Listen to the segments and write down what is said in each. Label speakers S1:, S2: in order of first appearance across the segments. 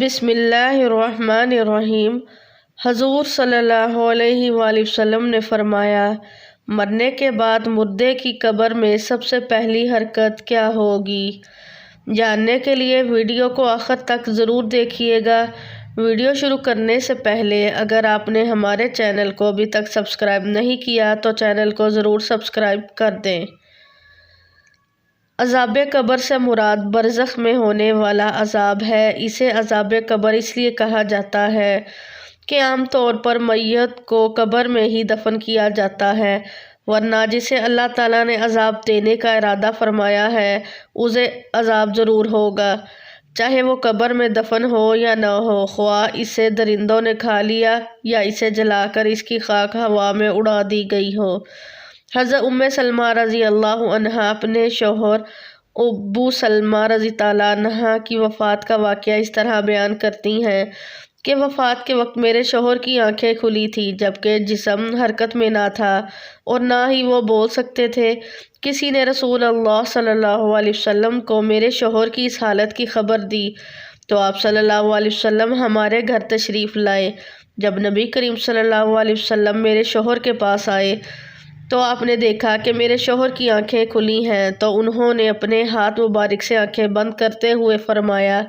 S1: بسم اللہ الرحمن الرحیم۔ حضور صلی اللہ علیہ وآلہ وسلم نے فرمایا، مرنے کے بعد مردے کی قبر میں سب سے پہلی حرکت کیا ہوگی؟ جاننے کے لیے ویڈیو کو آخر تک ضرور دیکھیے گا۔ ویڈیو شروع کرنے سے پہلے اگر آپ نے ہمارے چینل کو ابھی تک سبسکرائب نہیں کیا تو چینل کو ضرور سبسکرائب کر دیں۔ عذاب قبر سے مراد برزخ میں ہونے والا عذاب ہے۔ اسے عذاب قبر اس لیے کہا جاتا ہے کہ عام طور پر میت کو قبر میں ہی دفن کیا جاتا ہے، ورنہ جسے اللہ تعالیٰ نے عذاب دینے کا ارادہ فرمایا ہے اسے عذاب ضرور ہوگا، چاہے وہ قبر میں دفن ہو یا نہ ہو، خواہ اسے درندوں نے کھا لیا یا اسے جلا کر اس کی خاک ہوا میں اڑا دی گئی ہو۔ حضرت ام سلمہ رضی اللہ عنہا اپنے شوہر ابو سلمہ رضی اللہ عنہ کی وفات کا واقعہ اس طرح بیان کرتی ہیں کہ وفات کے وقت میرے شوہر کی آنکھیں کھلی تھی جبکہ جسم حرکت میں نہ تھا اور نہ ہی وہ بول سکتے تھے۔ کسی نے رسول اللہ صلی اللہ علیہ وسلم کو میرے شوہر کی اس حالت کی خبر دی تو آپ صلی اللہ علیہ وسلم ہمارے گھر تشریف لائے۔ جب نبی کریم صلی اللہ علیہ وسلم میرے شوہر کے پاس آئے تو آپ نے دیکھا کہ میرے شوہر کی آنکھیں کھلی ہیں، تو انہوں نے اپنے ہاتھ مبارک سے آنکھیں بند کرتے ہوئے فرمایا،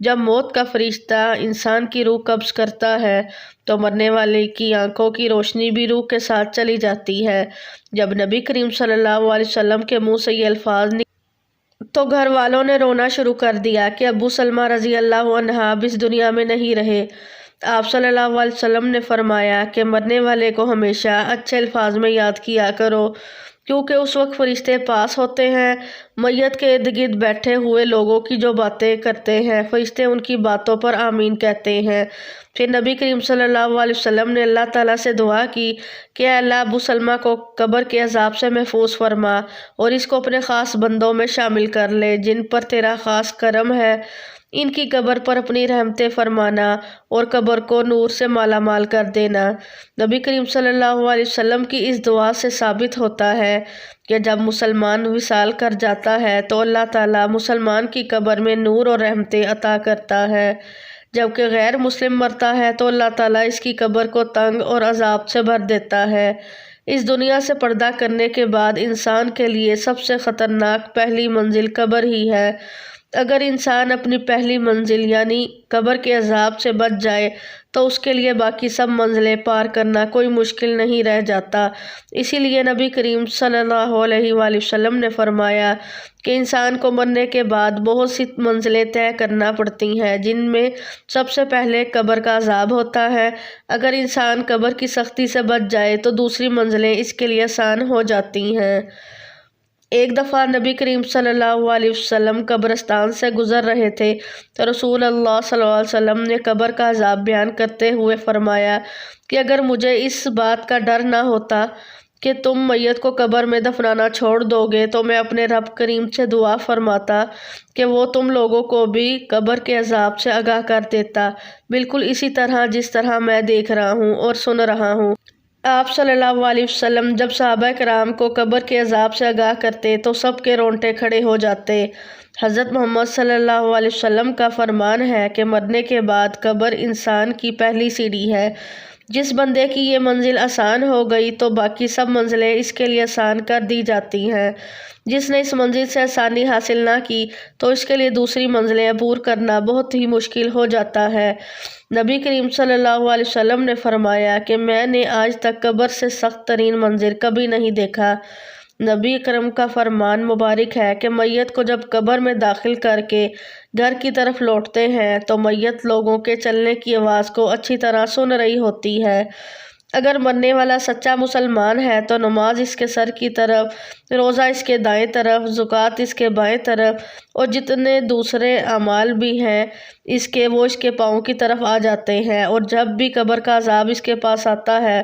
S1: جب موت کا فرشتہ انسان کی روح قبض کرتا ہے تو مرنے والے کی آنکھوں کی روشنی بھی روح کے ساتھ چلی جاتی ہے۔ جب نبی کریم صلی اللہ علیہ وسلم کے منہ سے یہ الفاظ تو گھر والوں نے رونا شروع کر دیا کہ ابو سلمہ رضی اللہ عنہ اب اس دنیا میں نہیں رہے۔ آپ صلی اللہ علیہ وسلم نے فرمایا کہ مرنے والے کو ہمیشہ اچھے الفاظ میں یاد کیا کرو، کیونکہ اس وقت فرشتے پاس ہوتے ہیں۔ میت کے ارد گرد بیٹھے ہوئے لوگوں کی جو باتیں کرتے ہیں فرشتے ان کی باتوں پر آمین کہتے ہیں۔ پھر نبی کریم صلی اللہ علیہ وسلم نے اللہ تعالیٰ سے دعا کی کہ اے اللہ ابو سلمہ کو قبر کے عذاب سے محفوظ فرما اور اس کو اپنے خاص بندوں میں شامل کر لے جن پر تیرا خاص کرم ہے۔ ان کی قبر پر اپنی رحمتیں فرمانا اور قبر کو نور سے مالا مال کر دینا۔ نبی کریم صلی اللہ علیہ وسلم کی اس دعا سے ثابت ہوتا ہے کہ جب مسلمان وصال کر جاتا ہے تو اللہ تعالیٰ مسلمان کی قبر میں نور اور رحمتیں عطا کرتا ہے، جبکہ غیر مسلم مرتا ہے تو اللہ تعالیٰ اس کی قبر کو تنگ اور عذاب سے بھر دیتا ہے۔ اس دنیا سے پردہ کرنے کے بعد انسان کے لیے سب سے خطرناک پہلی منزل قبر ہی ہے۔ اگر انسان اپنی پہلی منزل یعنی قبر کے عذاب سے بچ جائے تو اس کے لیے باقی سب منزلیں پار کرنا کوئی مشکل نہیں رہ جاتا۔ اسی لیے نبی کریم صلی اللہ علیہ وآلہ وسلم نے فرمایا کہ انسان کو مرنے کے بعد بہت سی منزلیں طے کرنا پڑتی ہیں، جن میں سب سے پہلے قبر کا عذاب ہوتا ہے۔ اگر انسان قبر کی سختی سے بچ جائے تو دوسری منزلیں اس کے لیے آسان ہو جاتی ہیں۔ ایک دفعہ نبی کریم صلی اللہ علیہ وسلم قبرستان سے گزر رہے تھے تو رسول اللہ صلی اللہ علیہ وسلم نے قبر کا عذاب بیان کرتے ہوئے فرمایا کہ اگر مجھے اس بات کا ڈر نہ ہوتا کہ تم میت کو قبر میں دفنانا چھوڑ دو گے تو میں اپنے رب کریم سے دعا فرماتا کہ وہ تم لوگوں کو بھی قبر کے عذاب سے آگاہ کر دیتا، بالکل اسی طرح جس طرح میں دیکھ رہا ہوں اور سن رہا ہوں۔ آپ صلی اللہ علیہ وسلم جب صحابہ کرام کو قبر کے عذاب سے آگاہ کرتے تو سب کے رونگٹے کھڑے ہو جاتے۔ حضرت محمد صلی اللہ علیہ وسلم کا فرمان ہے کہ مرنے کے بعد قبر انسان کی پہلی سیڑھی ہے۔ جس بندے کی یہ منزل آسان ہو گئی تو باقی سب منزلیں اس کے لیے آسان کر دی جاتی ہیں۔ جس نے اس منزل سے آسانی حاصل نہ کی تو اس کے لیے دوسری منزلیں عبور کرنا بہت ہی مشکل ہو جاتا ہے۔ نبی کریم صلی اللہ علیہ وسلم نے فرمایا کہ میں نے آج تک قبر سے سخت ترین منظر کبھی نہیں دیکھا۔ نبی اکرم کا فرمان مبارک ہے کہ میت کو جب قبر میں داخل کر کے گھر کی طرف لوٹتے ہیں تو میت لوگوں کے چلنے کی آواز کو اچھی طرح سن رہی ہوتی ہے۔ اگر مرنے والا سچا مسلمان ہے تو نماز اس کے سر کی طرف، روزہ اس کے دائیں طرف، زکوٰۃ اس کے بائیں طرف اور جتنے دوسرے اعمال بھی ہیں وہ اس کے پاؤں کی طرف آ جاتے ہیں، اور جب بھی قبر کا عذاب اس کے پاس آتا ہے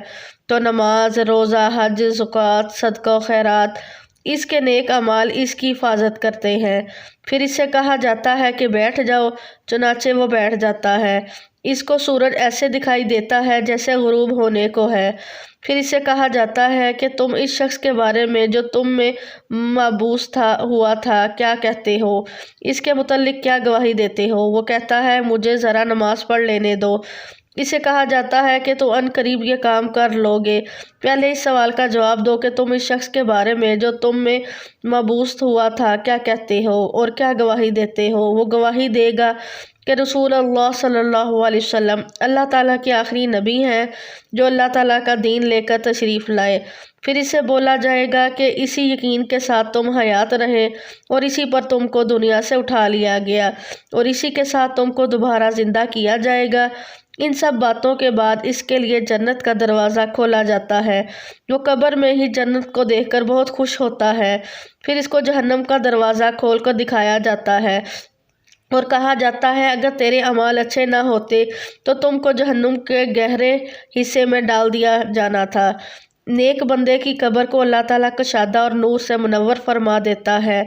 S1: تو نماز، روزہ، حج، زکوٰۃ، صدقہ و خیرات اس کے نیک اعمال اس کی حفاظت کرتے ہیں۔ پھر اس سے کہا جاتا ہے کہ بیٹھ جاؤ، چنانچہ وہ بیٹھ جاتا ہے۔ اس کو سورج ایسے دکھائی دیتا ہے جیسے غروب ہونے کو ہے۔ پھر اس سے کہا جاتا ہے کہ تم اس شخص کے بارے میں جو تم میں مبعوث ہوا تھا کیا کہتے ہو؟ اس کے متعلق کیا گواہی دیتے ہو؟ وہ کہتا ہے مجھے ذرا نماز پڑھ لینے دو۔ اسے کہا جاتا ہے کہ تو ان قریب یہ کام کر لو گے۔ پہلے اس سوال کا جواب دو کہ تم اس شخص کے بارے میں جو تم میں مبعوث ہوا تھا کیا کہتے ہو اور کیا گواہی دیتے ہو؟ وہ گواہی دے گا کہ رسول اللہ صلی اللہ علیہ وسلم اللہ تعالیٰ کے آخری نبی ہیں جو اللہ تعالیٰ کا دین لے کر تشریف لائے۔ پھر اس سے بولا جائے گا کہ اسی یقین کے ساتھ تم حیات رہے اور اسی پر تم کو دنیا سے اٹھا لیا گیا اور اسی کے ساتھ تم کو دوبارہ زندہ کیا جائے گا۔ ان سب باتوں کے بعد اس کے لیے جنت کا دروازہ کھولا جاتا ہے۔ وہ قبر میں ہی جنت کو دیکھ کر بہت خوش ہوتا ہے۔ پھر اس کو جہنم کا دروازہ کھول کر دکھایا جاتا ہے اور کہا جاتا ہے اگر تیرے اعمال اچھے نہ ہوتے تو تم کو جہنم کے گہرے حصے میں ڈال دیا جانا تھا۔ نیک بندے کی قبر کو اللہ تعالیٰ کشادہ اور نور سے منور فرما دیتا ہے۔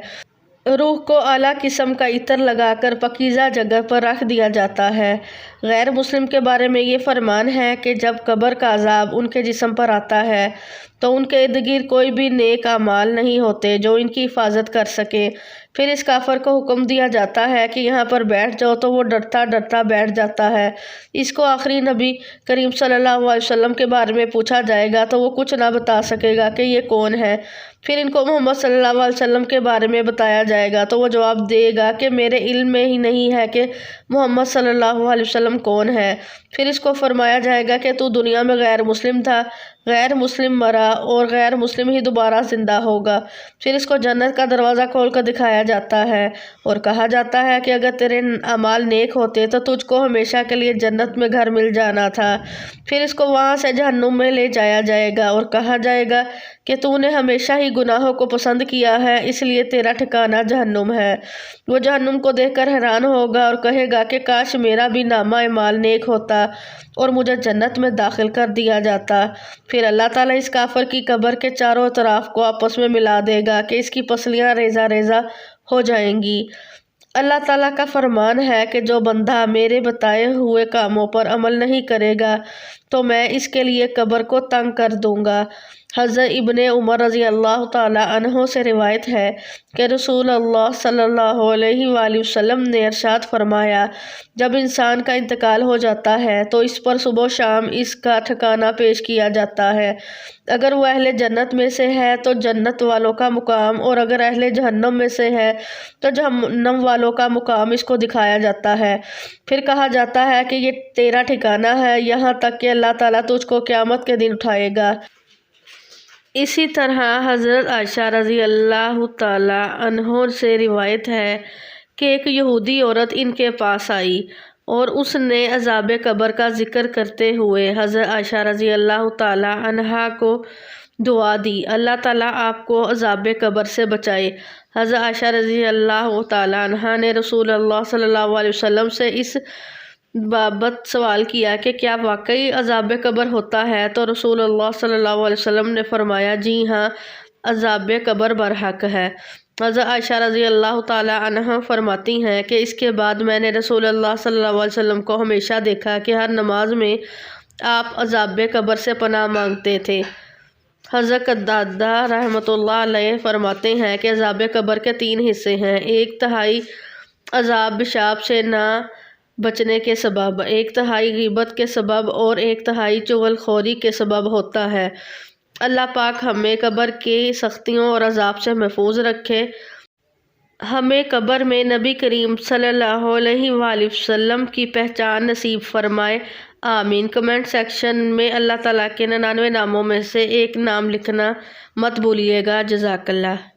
S1: روح کو اعلیٰ قسم کا عطر لگا کر پاکیزہ جگہ پر رکھ دیا جاتا ہے۔ غیر مسلم کے بارے میں یہ فرمان ہے کہ جب قبر کا عذاب ان کے جسم پر آتا ہے تو ان کے ارد گرد کوئی بھی نیک اعمال نہیں ہوتے جو ان کی حفاظت کر سکے۔ پھر اس کافر کو حکم دیا جاتا ہے کہ یہاں پر بیٹھ جاؤ تو وہ ڈرتا ڈرتا بیٹھ جاتا ہے۔ اس کو آخری نبی کریم صلی اللہ علیہ وسلم کے بارے میں پوچھا جائے گا تو وہ کچھ نہ بتا سکے گا کہ یہ کون ہے۔ پھر ان کو محمد صلی اللہ علیہ وسلم کے بارے میں بتایا جائے گا تو وہ جواب دے گا کہ میرے علم میں ہی نہیں ہے کہ محمد صلی اللہ علیہ وسلم کون ہے۔ پھر اس کو فرمایا جائے گا کہ تو دنیا میں غیر مسلم تھا، غیر مسلم مرا اور غیر مسلم ہی دوبارہ زندہ ہوگا۔ پھر اس کو جنت کا دروازہ کھول کر دکھایا جاتا ہے اور کہا جاتا ہے کہ اگر تیرے اعمال نیک ہوتے تو تجھ کو ہمیشہ کے لیے جنت میں گھر مل جانا تھا۔ پھر اس کو وہاں سے جہنم میں لے جایا جائے گا اور کہا جائے گا کہ تو نے ہمیشہ ہی گناہوں کو پسند کیا ہے اس لیے تیرا ٹھکانہ جہنم ہے۔ وہ جہنم کو دیکھ کر حیران ہوگا اور کہے گا کہ کاش میرا بھی نامہ اعمال نیک ہوتا اور مجھے جنت میں داخل کر دیا جاتا۔ پھر اللہ تعالیٰ اس کافر کی قبر کے چاروں اطراف کو آپس میں ملا دے گا کہ اس کی پسلیاں ریزہ ریزہ ہو جائیں گی۔ اللہ تعالیٰ کا فرمان ہے کہ جو بندہ میرے بتائے ہوئے کاموں پر عمل نہیں کرے گا تو میں اس کے لیے قبر کو تنگ کر دوں گا۔ حضرت ابن عمر رضی اللہ تعالیٰ عنہ سے روایت ہے کہ رسول اللہ صلی اللہ علیہ وآلہ وسلم نے ارشاد فرمایا جب انسان کا انتقال ہو جاتا ہے تو اس پر صبح و شام اس کا ٹھکانہ پیش کیا جاتا ہے۔ اگر وہ اہل جنت میں سے ہے تو جنت والوں کا مقام اور اگر اہل جہنم میں سے ہے تو جہنم والوں کا مقام اس کو دکھایا جاتا ہے۔ پھر کہا جاتا ہے کہ یہ تیرا ٹھکانہ ہے یہاں تک کہ اللہ تعالیٰ تجھ کو قیامت کے دن اٹھائے گا۔ اسی طرح حضرت عائشہ رضی اللہ تعالیٰ عنہ سے روایت ہے کہ ایک یہودی عورت ان کے پاس آئی اور اس نے عذاب قبر کا ذکر کرتے ہوئے حضرت عائشہ رضی اللہ تعالیٰ عنہا کو دعا دی اللہ تعالیٰ آپ کو عذاب قبر سے بچائے۔ حضرت عائشہ رضی اللہ تعالیٰ عنہا نے رسول اللہ صلی اللہ علیہ وسلم سے اس بابت سوال کیا کہ کیا واقعی عذاب قبر ہوتا ہے تو رسول اللہ صلی اللہ علیہ وسلم نے فرمایا جی ہاں عذاب قبر برحق ہے۔ حضرت عائشہ رضی اللہ تعالیٰ عنہ فرماتی ہیں کہ اس کے بعد میں نے رسول اللہ صلی اللہ علیہ وسلم کو ہمیشہ دیکھا کہ ہر نماز میں آپ عذاب قبر سے پناہ مانگتے تھے۔ حضرت قتادہ رحمۃ اللہ علیہ فرماتے ہیں کہ عذاب قبر کے 3 حصے ہیں، 1/3 عذاب پیشاب سے نہ بچنے کے سبب، 1/3 غیبت کے سبب اور 1/3 چغل خوری کے سبب ہوتا ہے۔ اللہ پاک ہمیں قبر کی سختیوں اور عذاب سے محفوظ رکھے، ہمیں قبر میں نبی کریم صلی اللہ علیہ وآلہ وسلم کی پہچان نصیب فرمائے، آمین۔ کمنٹ سیکشن میں اللہ تعالیٰ کے 99 ناموں میں سے ایک نام لکھنا مت بھولیے گا۔ جزاک اللہ۔